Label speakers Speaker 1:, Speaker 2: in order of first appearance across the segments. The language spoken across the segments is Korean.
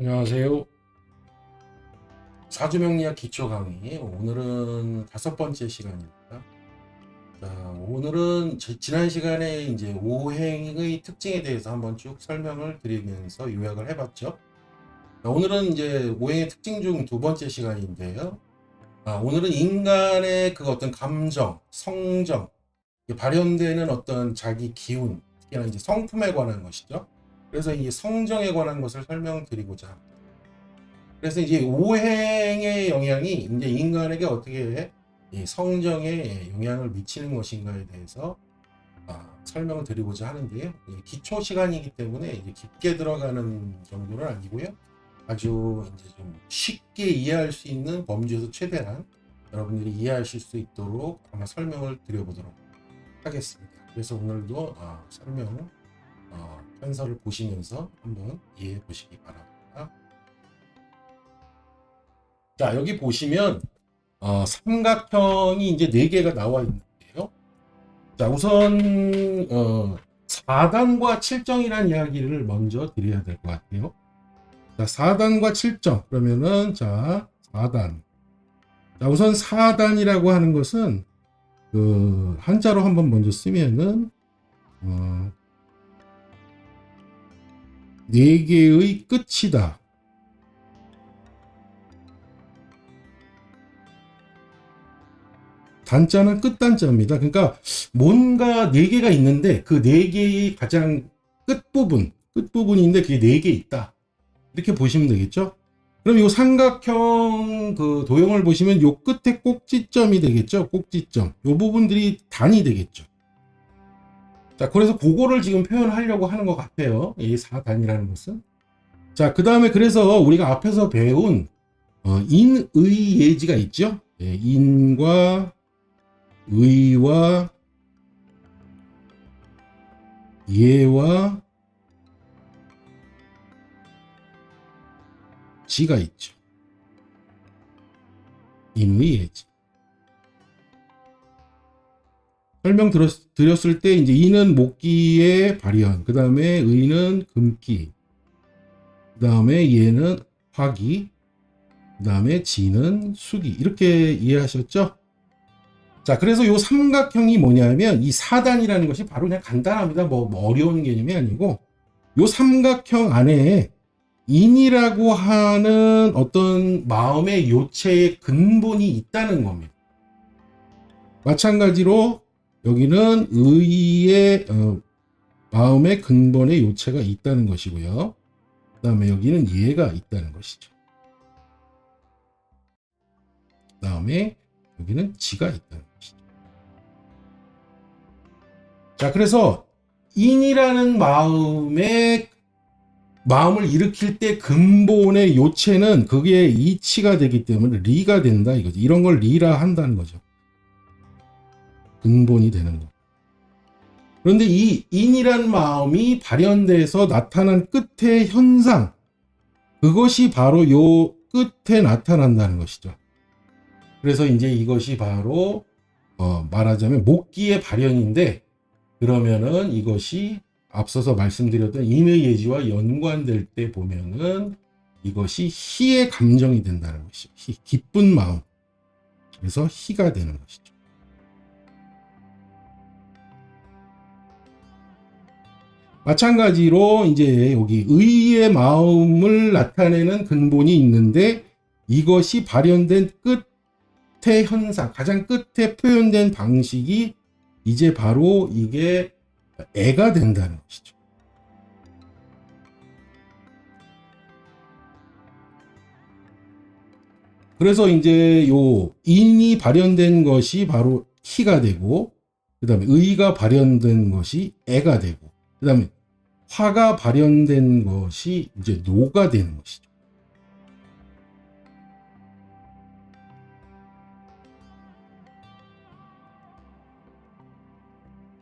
Speaker 1: 안녕하세요. 사주명리학 기초 강의. 오늘은 5번째 시간입니다. 자, 오늘은 지난 시간에 이제 오행의 특징에 대해서 한번 쭉 설명을 드리면서 요약을 해봤죠. 자, 오늘은 이제 오행의 특징 중 2번째 시간인데요. 오늘은 인간의 그 어떤 감정, 성정, 발현되는 어떤 자기 기운, 특히나 이제 성품에 관한 것이죠. 그래서 이 성정에 관한 것을 설명드리고자 합니다. 그래서 이제 오행의 영향이 이제 인간에게 어떻게 이 성정에 영향을 미치는 것인가에 대해서 설명을 드리고자 하는데요. 기초 시간이기 때문에 이제 깊게 들어가는 정도는 아니고요. 아주 이제 좀 쉽게 이해할 수 있는 범주에서 최대한 여러분들이 이해하실 수 있도록 아마 설명을 드려보도록 하겠습니다. 그래서 오늘도 설명 편서를 보시면서 한번 이해해 보시기 바랍니다. 자, 여기 보시면 삼각형이 이제 4개가 나와 있는데요. 자, 우선 4단과 7정이라는 이야기를 먼저 드려야 될 것 같아요. 자, 4단과 7정. 그러면은 자, 4단. 자, 우선 4단이라고 하는 것은 그 한자로 한번 먼저 쓰면은 4개의 끝이다. 단자는 끝단자입니다. 그러니까 뭔가 4개가 있는데 그 4개의 가장 끝부분인데 그게 4개 있다. 이렇게 보시면 되겠죠. 그럼 이 삼각형 그 도형을 보시면 요 끝에 꼭지점이 되겠죠. 꼭지점. 요 부분들이 단이 되겠죠. 자, 그래서 그거를 지금 표현하려고 하는 것 같아요. 이 4단이라는 것은. 자, 그 다음에 그래서 우리가 앞에서 배운 인의 예지가 있죠. 예, 인과 의와 예와 지가 있죠. 인의 예지. 드렸을 때 이제 인은 목기의 발현, 그 다음에 의는 금기, 그 다음에 예는 화기, 그 다음에 지는 수기. 이렇게 이해하셨죠? 자, 그래서 이 삼각형이 뭐냐면 이 4단이라는 것이 바로 그냥 간단합니다. 뭐 어려운 개념이 아니고 이 삼각형 안에 인이라고 하는 어떤 마음의 요체의 근본이 있다는 겁니다. 마찬가지로 여기는 의의 마음의 근본의 요체가 있다는 것이고요. 그 다음에 여기는 예가 있다는 것이죠. 그 다음에 여기는 지가 있다는 것이죠. 자, 그래서 인이라는 마음을 일으킬 때 근본의 요체는 그게 이치가 되기 때문에 리가 된다 이거죠. 이런 걸 리라 한다는 거죠. 근본이 되는 거. 그런데 이 인이라는 마음이 발현돼서 나타난 끝의 현상, 그것이 바로 요 끝에 나타난다는 것이죠. 그래서 이제 이것이 바로 말하자면 목기의 발현인데, 그러면은 이것이 앞서서 말씀드렸던 인의 예지와 연관될 때 보면은 이것이 희의 감정이 된다는 것이죠. 기쁜 마음. 그래서 희가 되는 것이죠. 마찬가지로 이제 여기 의의 마음을 나타내는 근본이 있는데 이것이 발현된 끝의 현상, 가장 끝에 표현된 방식이 이제 바로 이게 애가 된다는 것이죠. 그래서 이제 요 인이 발현된 것이 바로 희가 되고, 그 다음에 의가 발현된 것이 애가 되고, 그 다음에 화가 발현된 것이 이제 노가 되는 것이죠.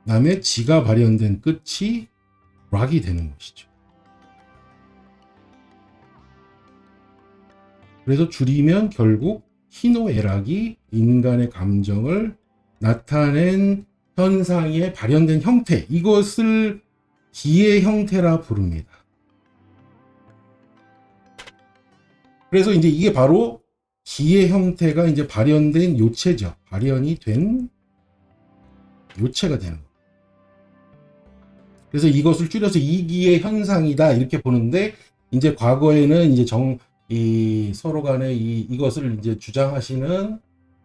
Speaker 1: 그 다음에 지가 발현된 끝이 락이 되는 것이죠. 그래서 줄이면 결국 희노애락이 인간의 감정을 나타낸 현상에 발현된 형태, 이것을 기의 형태라 부릅니다. 그래서 이제 이게 바로 기의 형태가 이제 발현된 요체죠. 발현이 된 요체가 되는 거예요. 그래서 이것을 줄여서 이기의 현상이다 이렇게 보는데, 이제 과거에는 이제 이 서로 간에 이것을 이제 주장하시는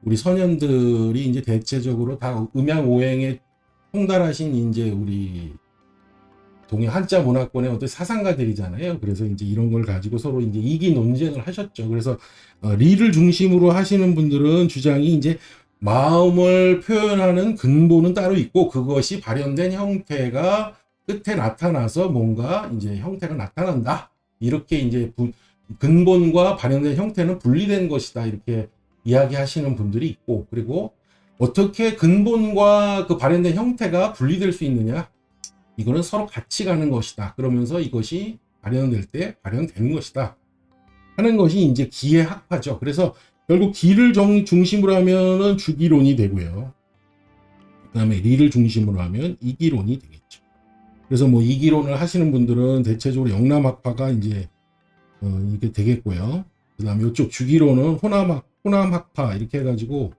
Speaker 1: 우리 선현들이 이제 대체적으로 다 음양오행에 통달하신 이제 우리 동해 한자 문화권의 어떤 사상가들이잖아요. 그래서 이제 이런 걸 가지고 서로 이제 이기 논쟁을 하셨죠. 그래서 리를 중심으로 하시는 분들은 주장이 이제 마음을 표현하는 근본은 따로 있고, 그것이 발현된 형태가 끝에 나타나서 뭔가 이제 형태가 나타난다. 이렇게 이제 근본과 발현된 형태는 분리된 것이다. 이렇게 이야기하시는 분들이 있고, 그리고 어떻게 근본과 그 발현된 형태가 분리될 수 있느냐? 이거는 서로 같이 가는 것이다. 그러면서 이것이 발현될 때 발현되는 것이다 하는 것이 이제 기의 학파죠. 그래서 결국 기를 중심으로 하면은 주기론이 되고요. 그 다음에 리를 중심으로 하면 이기론이 되겠죠. 그래서 뭐 이기론을 하시는 분들은 대체적으로 영남학파가 이제 이게 되겠고요. 그 다음에 이쪽 주기론은 호남학파 이렇게 해가지고,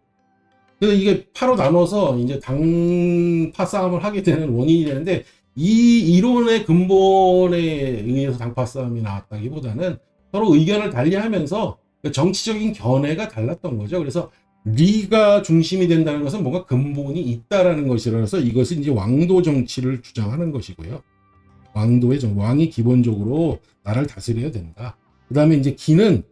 Speaker 1: 그래서 이게 파로 나눠서 이제 당파 싸움을 하게 되는 원인이 되는데, 이 이론의 근본에 의해서 당파 싸움이 나왔다기보다는 서로 의견을 달리하면서 정치적인 견해가 달랐던 거죠. 그래서 리가 중심이 된다는 것은 뭔가 근본이 있다라는 것이라서 이것은 이제 왕도 정치를 주장하는 것이고요. 왕이 기본적으로 나라를 다스려야 된다. 그 다음에 이제 기는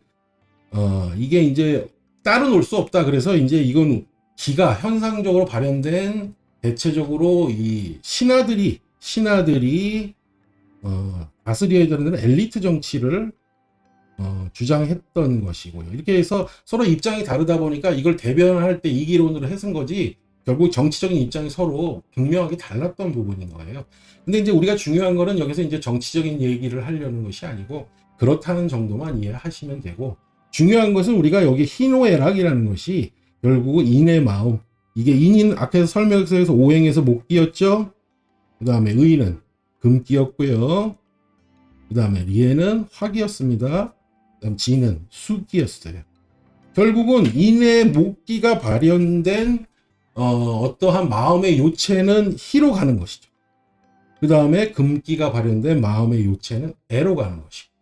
Speaker 1: 이게 이제 따로 놀 수 없다. 그래서 이제 이건 기가 현상적으로 발현된 대체적으로 이 신하들이 다스려야 되는 엘리트 정치를 주장했던 것이고요. 이렇게 해서 서로 입장이 다르다 보니까 이걸 대변할 때 이기론으로 해쓴 거지, 결국 정치적인 입장이 서로 분명하게 달랐던 부분인 거예요. 근데 이제 우리가 중요한 거는 여기서 이제 정치적인 얘기를 하려는 것이 아니고 그렇다는 정도만 이해하시면 되고, 중요한 것은 우리가 여기 희노애락이라는 것이 결국은 인의 마음, 이게 인인 앞에서 설명서에서 오행에서 목기였죠. 그 다음에 의는 금기였고요. 그 다음에 리에는 화기였습니다. 그 다음 지는 수기였어요. 결국은 인의 목기가 발현된 어떠한 마음의 요체는 희로 가는 것이죠. 그 다음에 금기가 발현된 마음의 요체는 애로 가는 것이고,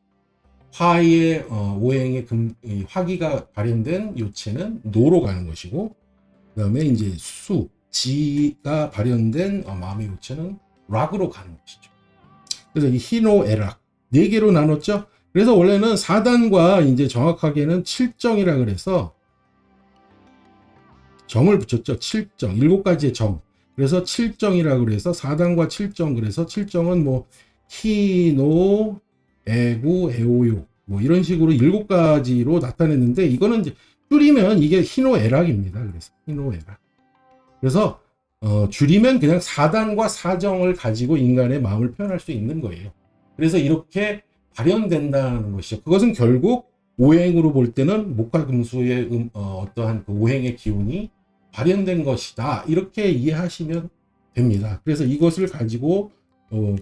Speaker 1: 화의 오행의 화기가 발현된 요체는 노로 가는 것이고, 그 다음에 이제 지가 발현된 마음의 요체는 락으로 가는 것이죠. 그래서 이 희노애락 4개로 나눴죠. 그래서 원래는 4단과 이제 정확하게는 7정이라 그래서 정을 붙였죠. 7정, 7가지의 정. 그래서 7정이라 그래서 4단과 7정. 그래서 7정은 뭐 희노, 애구, 애오욕 뭐 이런 식으로 7가지로 나타냈는데, 이거는 이제 줄이면 이게 희노애락입니다. 그래서 희노애락. 그래서 줄이면 그냥 4단과 4정을 가지고 인간의 마음을 표현할 수 있는 거예요. 그래서 이렇게 발현된다는 것이죠. 그것은 결국 오행으로 볼 때는 목화금수의 어떠한 그 오행의 기운이 발현된 것이다. 이렇게 이해하시면 됩니다. 그래서 이것을 가지고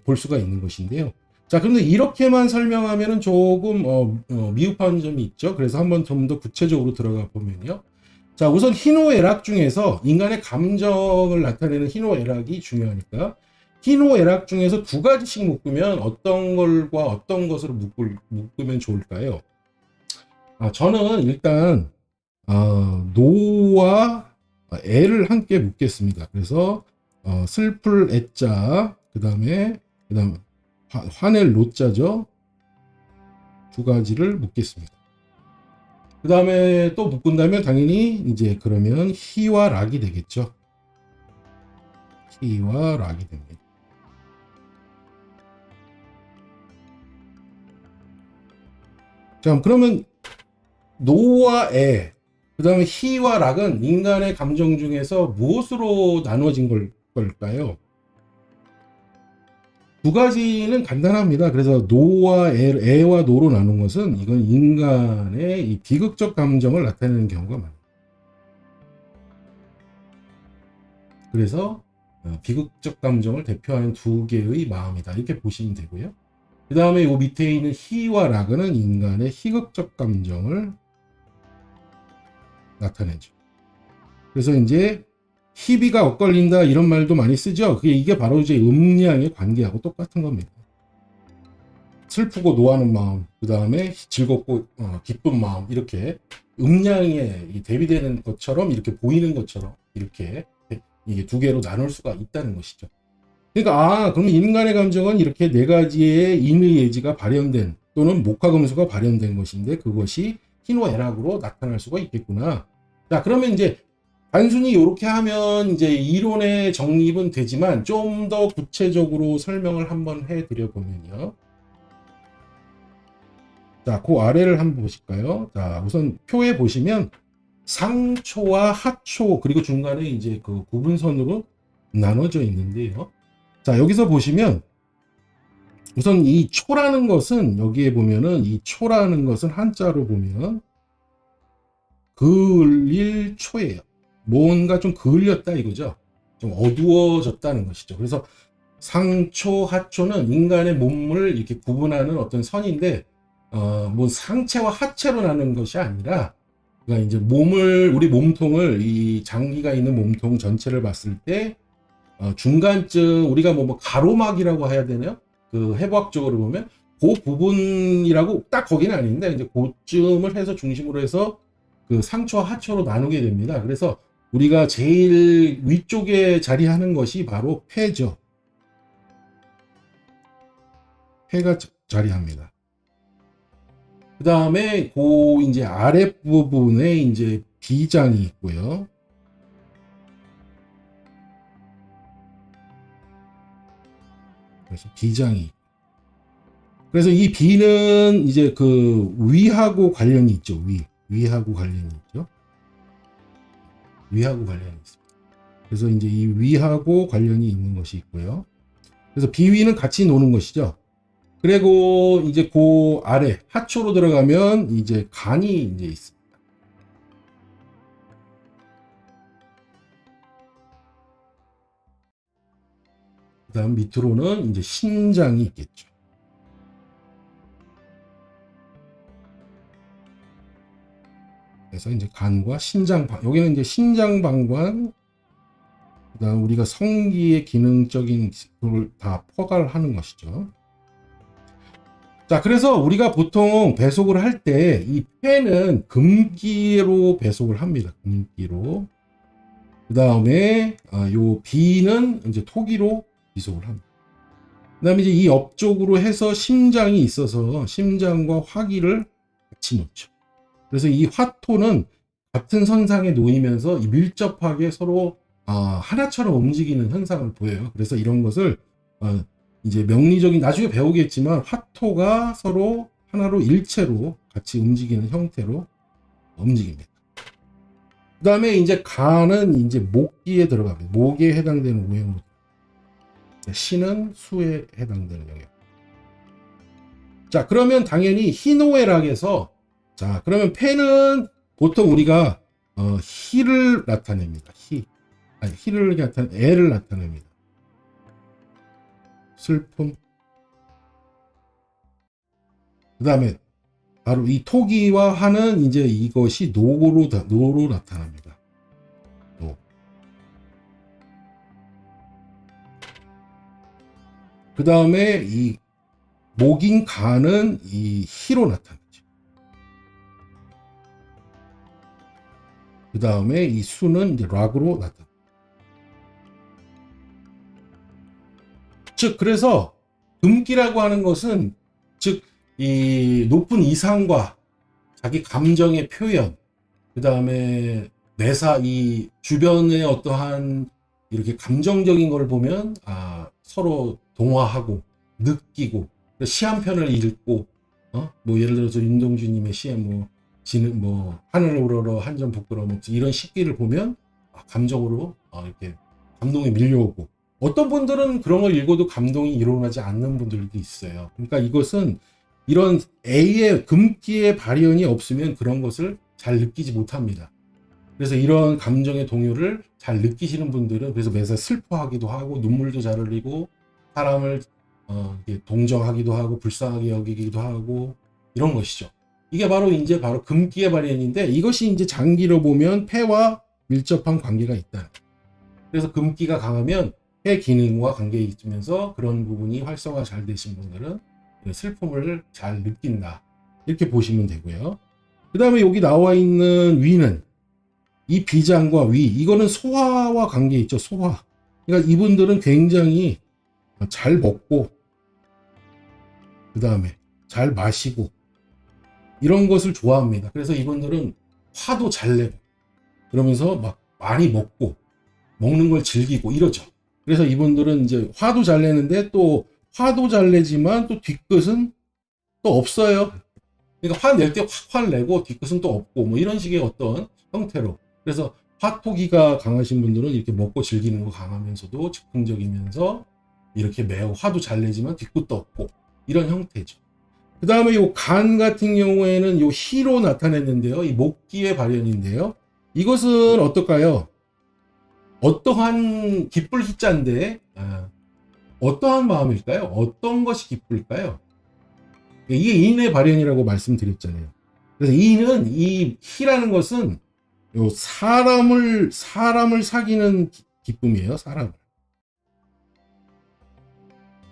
Speaker 1: 볼 수가 있는 것인데요. 자, 그런데 이렇게만 설명하면 조금 미흡한 점이 있죠. 그래서 한번 좀 더 구체적으로 들어가 보면요. 자, 우선 희노애락 중에서 인간의 감정을 나타내는 희노애락이 중요하니까, 희노애락 중에서 2가지씩 묶으면 어떤 걸과 어떤 것으로 묶으면 좋을까요? 저는 일단 노와 애를 함께 묶겠습니다. 그래서 슬플 애자, 그 다음에 화낼 노자죠. 2가지를 묶겠습니다. 그 다음에 또 묶은다면 당연히 이제 그러면 희와 락이 되겠죠. 희와 락이 됩니다. 자, 그러면 노와 애, 그 다음에 희와 락은 인간의 감정 중에서 무엇으로 나눠진 걸까요? 2가지는 간단합니다. 그래서 노와 애와 노로 나눈 것은 이건 인간의 이 비극적 감정을 나타내는 경우가 많아요. 그래서 비극적 감정을 대표하는 2개의 마음이다. 이렇게 보시면 되고요. 그 다음에 요 밑에 있는 희와 라그는 인간의 희극적 감정을 나타내죠. 그래서 이제 희비가 엇갈린다 이런 말도 많이 쓰죠. 이게 바로 이제 음양의 관계하고 똑같은 겁니다. 슬프고 노하는 마음, 그 다음에 즐겁고 기쁜 마음, 이렇게 음양에 대비되는 것처럼 이렇게 보이는 것처럼 이렇게 이게 두 개로 나눌 수가 있다는 것이죠. 그러니까 그럼 인간의 감정은 이렇게 네 가지의 인의 예지가 발현된 또는 목화금수가 발현된 것인데 그것이 희노애락으로 나타날 수가 있겠구나. 자, 그러면 이제 단순히 이렇게 하면 이제 이론의 정립은 되지만 좀 더 구체적으로 설명을 한번 해드려 보면요. 자, 그 아래를 한번 보실까요? 자, 우선 표에 보시면 상초와 하초 그리고 중간에 이제 그 구분선으로 나눠져 있는데요. 자, 여기서 보시면 우선 이 초라는 것은 여기에 보면은 이 초라는 것은 한자로 보면 그을릴 초예요. 뭔가 좀 그을렸다 이거죠. 좀 어두워졌다는 것이죠. 그래서 상초, 하초는 인간의 몸을 이렇게 구분하는 어떤 선인데 뭐 상체와 하체로 나누는 것이 아니라 그러니까 이제 우리 몸통을 이 장기가 있는 몸통 전체를 봤을 때 중간쯤 우리가 뭐 가로막이라고 해야 되나요? 그 해부학적으로 보면 그 부분이라고 딱 거기는 아닌데 이제 그쯤을 해서 중심으로 해서 그 상초와 하초로 나누게 됩니다. 그래서 우리가 제일 위쪽에 자리하는 것이 바로 폐죠. 폐가 자리합니다. 그 다음에 그 이제 아랫부분에 이제 비장이 있고요. 그래서 비장이. 그래서 이 비는 이제 그 위하고 관련이 있죠. 위하고 관련이 있죠. 위하고 관련이 있습니다. 그래서 이제 이 위하고 관련이 있는 것이 있고요. 그래서 비위는 같이 노는 것이죠. 그리고 이제 그 아래 하초로 들어가면 이제 간이 이제 있습니다. 그다음 밑으로는 이제 신장이 있겠죠. 그래서 이제 간과 여기는 이제 신장방관, 그다음 우리가 성기의 기능적인 걸 다 포괄하는 것이죠. 자, 그래서 우리가 보통 배속을 할 때 이 폐는 금기로 배속을 합니다. 금기로. 그 다음에 요 비는 이제 토기로 비속을 합니다. 그 다음에 이제 이 옆쪽으로 해서 심장이 있어서 심장과 화기를 같이 놓죠. 그래서 이 화토는 같은 선상에 놓이면서 밀접하게 서로 하나처럼 움직이는 현상을 보여요. 그래서 이런 것을 이제 명리적인 나중에 배우겠지만 화토가 서로 하나로 일체로 같이 움직이는 형태로 움직입니다. 그 다음에 이제 간은 이제 목기에 들어갑니다. 목에 해당되는 오행으로. 신은 수에 해당되는 영역. 자, 그러면 당연히 희노애락에서 자, 그러면 폐는 보통 우리가 희를 나타냅니다. 희를 애를 나타냅니다. 슬픔. 그 다음에 바로 이 토기와 화는 이제 이것이 노로 나타납니다. 노. 그 다음에 이 목인 간은 이 희로 나타나죠. 그 다음에 이 수는 이제 락으로 나타납니다. 즉 그래서 금기라고 하는 것은 즉 이 높은 이상과 자기 감정의 표현, 그 다음에 내사 이 주변의 어떠한 이렇게 감정적인 걸 보면 서로 동화하고 느끼고 시 한 편을 읽고 뭐 예를 들어서 윤동주님의 시에 뭐 하늘을 우러러 한 점 부끄러워 이런 시기를 보면 감정으로 이렇게 감동이 밀려오고 어떤 분들은 그런 걸 읽어도 감동이 일어나지 않는 분들도 있어요. 그러니까 이것은 이런 A의 금기의 발현이 없으면 그런 것을 잘 느끼지 못합니다. 그래서 이런 감정의 동요를 잘 느끼시는 분들은 그래서 매사 슬퍼하기도 하고 눈물도 잘 흘리고 사람을 이게 동정하기도 하고 불쌍하게 여기기도 하고 이런 것이죠. 이게 바로 이제 바로 금기의 발현인데 이것이 이제 장기로 보면 폐와 밀접한 관계가 있다. 그래서 금기가 강하면 폐 기능과 관계에 있으면서 그런 부분이 활성화 잘 되신 분들은 슬픔을 잘 느낀다. 이렇게 보시면 되고요. 그 다음에 여기 나와 있는 위는 이 비장과 위, 이거는 소화와 관계 있죠. 소화. 그러니까 이분들은 굉장히 잘 먹고 그 다음에 잘 마시고 이런 것을 좋아합니다. 그래서 이분들은 화도 잘 내고 그러면서 막 많이 먹고 먹는 걸 즐기고 이러죠. 그래서 이분들은 이제 화도 잘 내는데 또 화도 잘 내지만 또 뒤끝은 또 없어요. 그러니까 화낼 때 확 화를 내고 뒤끝은 또 없고 뭐 이런 식의 어떤 형태로. 그래서 화토기가 강하신 분들은 이렇게 먹고 즐기는 거 강하면서도 즉흥적이면서 이렇게 매우 화도 잘 내지만 뒤끝도 없고 이런 형태죠. 그 다음에 요 간 같은 경우에는 요 희로 나타냈는데요. 이 목기의 발현인데요. 이것은 어떨까요? 어떠한 기쁠 희자인데 어떠한 마음일까요? 어떤 것이 기쁠까요? 이게 인의 발현이라고 말씀드렸잖아요. 그래서 인은 이 희라는 것은 요 사람을 사귀는 기쁨이에요. 사람을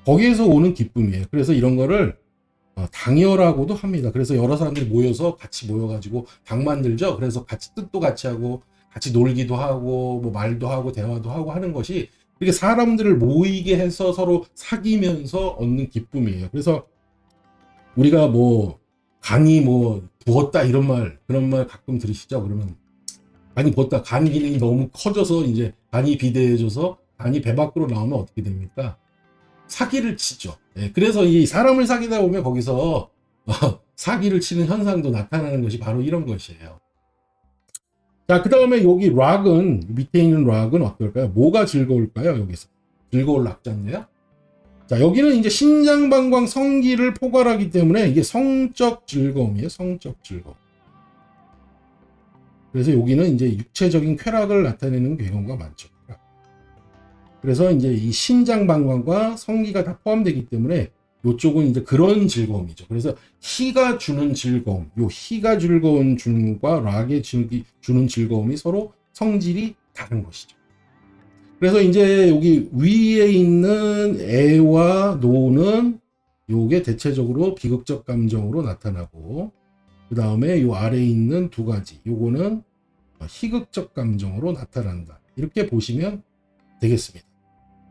Speaker 1: 거기에서 오는 기쁨이에요. 그래서 이런 거를 당여라고도 합니다. 그래서 여러 사람들이 모여서 같이 모여가지고 당 만들죠. 그래서 같이 뜻도 같이 하고 같이 놀기도 하고 뭐 말도 하고 대화도 하고 하는 것이 이렇게 사람들을 모이게 해서 서로 사귀면서 얻는 기쁨이에요. 그래서 우리가 뭐 간이 뭐 부었다 이런 말 그런 말 가끔 들으시죠. 그러면 간이 부었다, 간 기능이 너무 커져서 이제 간이 비대해져서 간이 배 밖으로 나오면 어떻게 됩니까? 사기를 치죠. 예, 그래서 이 사람을 사귀다 보면 거기서 사기를 치는 현상도 나타나는 것이 바로 이런 것이에요. 자, 그 다음에 여기 락은 밑에 있는 락은 어떨까요? 뭐가 즐거울까요? 여기서 즐거울 락자인데요. 자, 여기는 이제 신장방광 성기를 포괄하기 때문에 이게 성적 즐거움이에요. 성적 즐거움. 그래서 여기는 이제 육체적인 쾌락을 나타내는 경우가 많죠. 그래서 이제 이 신장방광과 성기가 다 포함되기 때문에 이쪽은 이제 그런 즐거움이죠. 그래서 희가 주는 즐거움, 요 희가 즐거운 중과 락의 주는 즐거움이 서로 성질이 다른 것이죠. 그래서 이제 여기 위에 있는 애와 노는 요게 대체적으로 비극적 감정으로 나타나고 그 다음에 요 아래에 있는 두 가지 요거는 희극적 감정으로 나타난다. 이렇게 보시면 되겠습니다.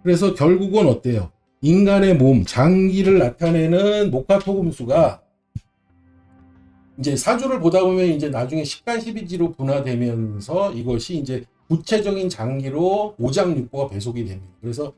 Speaker 1: 그래서 결국은 어때요? 인간의 몸, 장기를 나타내는 목화토금수가 이제 사주를 보다 보면 이제 나중에 10간 12지로 분화되면서 이것이 이제 구체적인 장기로 오장육부가 배속이 됩니다. 그래서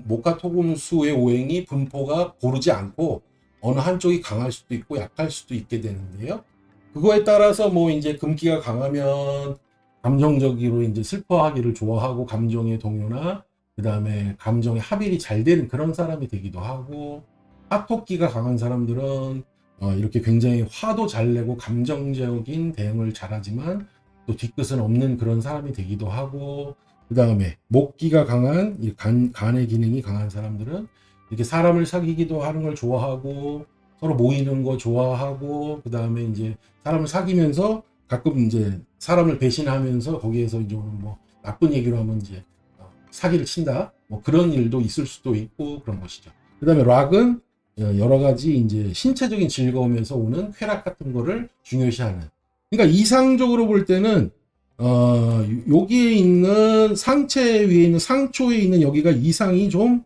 Speaker 1: 목화토금수의 오행이 분포가 고르지 않고 어느 한쪽이 강할 수도 있고 약할 수도 있게 되는데요. 그거에 따라서 뭐 이제 금기가 강하면 감정적으로 이제 슬퍼하기를 좋아하고 감정의 동요나 그 다음에 감정의 합일이 잘 되는 그런 사람이 되기도 하고 화토기가 강한 사람들은 이렇게 굉장히 화도 잘 내고 감정적인 대응을 잘하지만 또 뒤끝은 없는 그런 사람이 되기도 하고 그 다음에 목기가 강한 간의 기능이 강한 사람들은 이렇게 사람을 사귀기도 하는 걸 좋아하고 서로 모이는 거 좋아하고 그 다음에 이제 사람을 사귀면서 가끔 이제 사람을 배신하면서 거기에서 이제 뭐 나쁜 얘기로 하면 이제 사기를 친다 뭐 그런 일도 있을 수도 있고 그런 것이죠. 그 다음에 락은 여러 가지 이제 신체적인 즐거움에서 오는 쾌락 같은 거를 중요시하는. 그러니까 이상적으로 볼 때는 여기에 있는 상체 위에 있는 상초에 있는 여기가 이상이 좀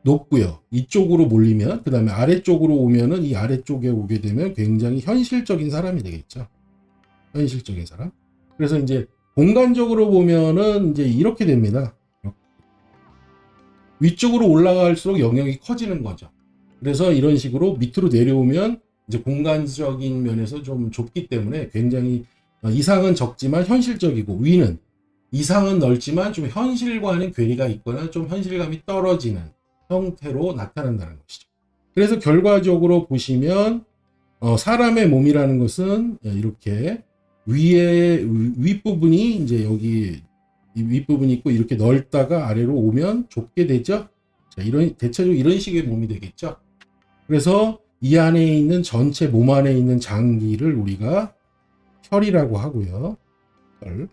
Speaker 1: 높고요. 이쪽으로 몰리면 그 다음에 아래쪽으로 오면은 이 아래쪽에 오게 되면 굉장히 현실적인 사람이 되겠죠. 현실적인 사람. 그래서 이제 공간적으로 보면은 이제 이렇게 됩니다. 위쪽으로 올라갈수록 영역이 커지는 거죠. 그래서 이런 식으로 밑으로 내려오면 이제 공간적인 면에서 좀 좁기 때문에 굉장히 이상은 적지만 현실적이고 위는 이상은 넓지만 좀 현실과는 괴리가 있거나 좀 현실감이 떨어지는 형태로 나타난다는 것이죠. 그래서 결과적으로 보시면 사람의 몸이라는 것은 이렇게 윗부분이 이제 여기 이 윗부분이 있고 이렇게 넓다가 아래로 오면 좁게 되죠. 자, 대체적으로 이런 식의 몸이 되겠죠. 그래서 이 안에 있는 전체 몸 안에 있는 장기를 우리가 혈이라고 하고요. 혈.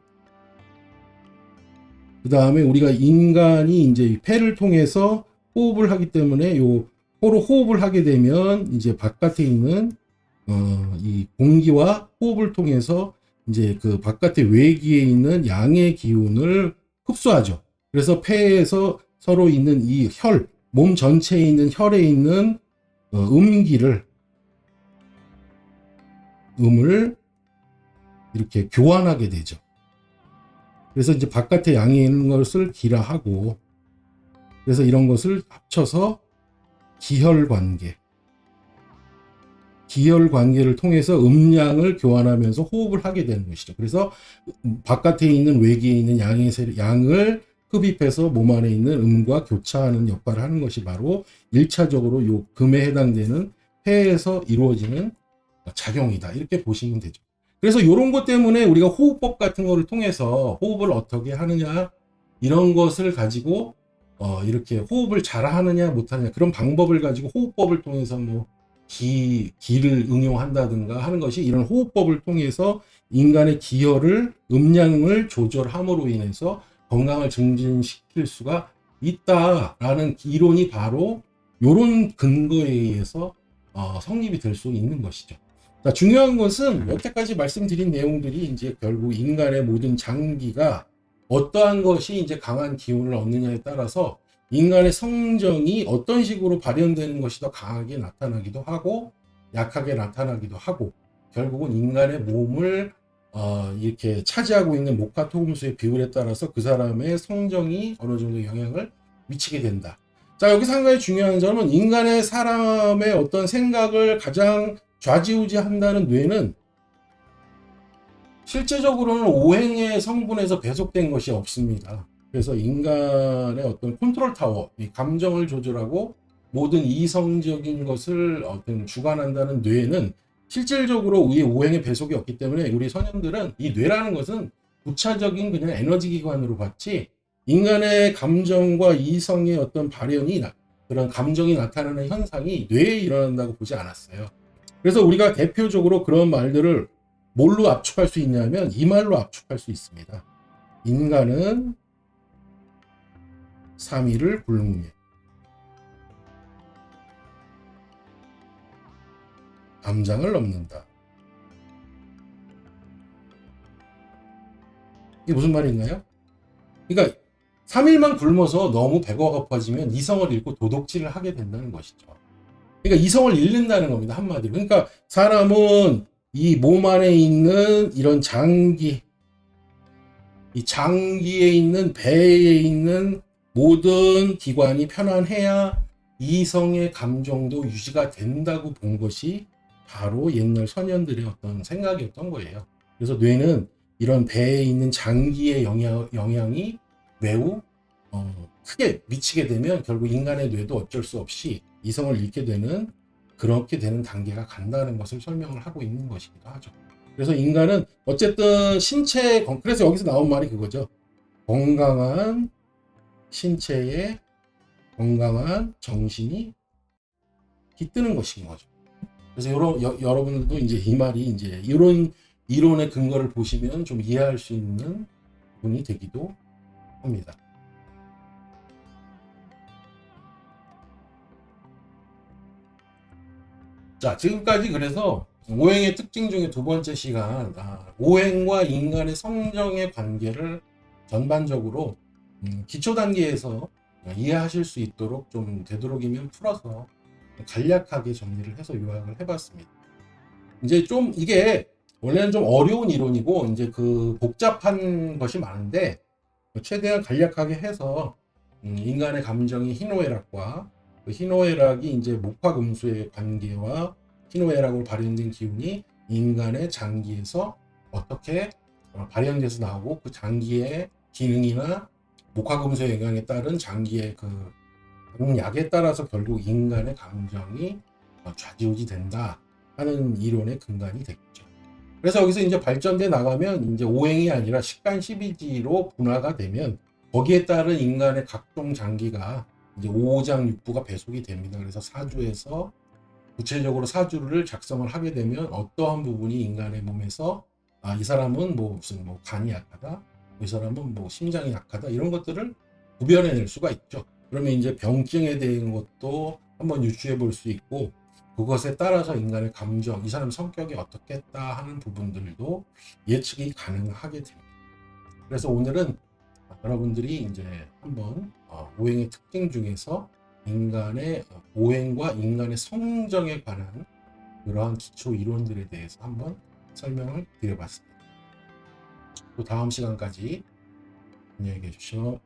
Speaker 1: 그 다음에 우리가 인간이 이제 폐를 통해서 호흡을 하기 때문에 요 코로 호흡을 하게 되면 이제 바깥에 있는 이 공기와 호흡을 통해서 이제 그 바깥의 외기에 있는 양의 기운을 흡수하죠. 그래서 폐에서 서로 있는 이 혈, 몸 전체에 있는 혈에 있는 음기를 음을 이렇게 교환하게 되죠. 그래서 이제 바깥에 양이 있는 것을 기라하고, 그래서 이런 것을 합쳐서 기혈관계, 기혈관계를 통해서 음양을 교환하면서 호흡을 하게 되는 것이죠. 그래서 바깥에 있는 외기에 있는 양을 흡입해서 몸 안에 있는 음과 교차하는 역할을 하는 것이 바로 1차적으로 요 금에 해당되는 폐에서 이루어지는 작용이다. 이렇게 보시면 되죠. 그래서 이런 것 때문에 우리가 호흡법 같은 거를 통해서 호흡을 어떻게 하느냐, 이런 것을 가지고 이렇게 호흡을 잘 하느냐 못하느냐, 그런 방법을 가지고 호흡법을 통해서 뭐 기를 응용한다든가 하는 것이, 이런 호흡법을 통해서 인간의 기혈을 음량을 조절함으로 인해서 건강을 증진시킬 수가 있다라는 이론이 바로 이런 근거에 의해서 성립이 될 수 있는 것이죠. 자, 중요한 것은 여태까지 말씀드린 내용들이 이제 결국 인간의 모든 장기가 어떠한 것이 이제 강한 기운을 얻느냐에 따라서 인간의 성정이 어떤 식으로 발현되는 것이 더 강하게 나타나기도 하고 약하게 나타나기도 하고, 결국은 인간의 몸을 이렇게 차지하고 있는 목화토금수의 비율에 따라서 그 사람의 성정이 어느 정도 영향을 미치게 된다. 자, 여기서 한 가지 중요한 점은 인간의 사람의 어떤 생각을 가장 좌지우지한다는 뇌는 실제적으로는 오행의 성분에서 배속된 것이 없습니다. 그래서 인간의 어떤 컨트롤 타워, 이 감정을 조절하고 모든 이성적인 것을 어떤 주관한다는 뇌는 실질적으로 이 오행의 배속이 없기 때문에 우리 선현들은 이 뇌라는 것은 부차적인 그냥 에너지 기관으로 봤지, 인간의 감정과 이성의 어떤 발현이 그런 감정이 나타나는 현상이 뇌에 일어난다고 보지 않았어요. 그래서 우리가 대표적으로 그런 말들을 뭘로 압축할 수 있냐면 이 말로 압축할 수 있습니다. 인간은 3일을 굶으며 담장을 넘는다. 이게 무슨 말인가요? 그러니까 3일만 굶어서 너무 배가 고파지면 이성을 잃고 도둑질을 하게 된다는 것이죠. 그러니까 이성을 잃는다는 겁니다, 한마디로. 그러니까 사람은 이 몸 안에 있는 이런 장기, 이 장기에 있는 배에 있는 모든 기관이 편안해야 이성의 감정도 유지가 된다고 본 것이 바로 옛날 선현들의 어떤 생각이었던 거예요. 그래서 뇌는 이런 배에 있는 장기의 영향이 매우 크게 미치게 되면 결국 인간의 뇌도 어쩔 수 없이 이성을 잃게 되는, 그렇게 되는 단계가 간다는 것을 설명을 하고 있는 것이기도 하죠. 그래서 인간은 어쨌든 그래서 여기서 나온 말이 그거죠. 건강한 신체에 건강한 정신이 깃드는 것인 거죠. 그래서 여러분들도 이제 이 말이 이제 이런 이론의 근거를 보시면 좀 이해할 수 있는 부분이 되기도 합니다. 자, 지금까지 그래서 오행의 특징 중에 두 번째 시간, 오행과 인간의 성정의 관계를 전반적으로 기초 단계에서 이해하실 수 있도록 좀 되도록이면 풀어서 간략하게 정리를 해서 요약을 해봤습니다. 이제 좀 이게 원래는 좀 어려운 이론이고 이제 그 복잡한 것이 많은데 최대한 간략하게 해서 인간의 감정이 희노애락과 그 희노애락이 이제 목화금수의 관계와 희노애락으로 발현된 기운이 인간의 장기에서 어떻게 발현돼서 나오고 그 장기의 기능이나 목화금수의 영향에 따른 장기의 그 약에 따라서 결국 인간의 감정이 좌지우지 된다 하는 이론의 근간이 되겠죠. 그래서 여기서 이제 발전돼 나가면 이제 오행이 아니라 식간 12지로 분화가 되면 거기에 따른 인간의 각종 장기가 이제 5장 6부가 배속이 됩니다. 그래서 사주에서 구체적으로 사주를 작성을 하게 되면 어떠한 부분이 인간의 몸에서 이 사람은 뭐 무슨 뭐 간이 약하다, 이 사람은 뭐 심장이 약하다 이런 것들을 구별해낼 수가 있죠. 그러면 이제 병증에 대한 것도 한번 유추해 볼 수 있고 그것에 따라서 인간의 감정, 이 사람 성격이 어떻겠다 하는 부분들도 예측이 가능하게 됩니다. 그래서 오늘은 여러분들이 이제 한번 오행의 특징 중에서 인간의 오행과 인간의 성정에 관한 그러한 기초 이론들에 대해서 한번 설명을 드려봤습니다. 또 다음 시간까지 안녕히 계십시오.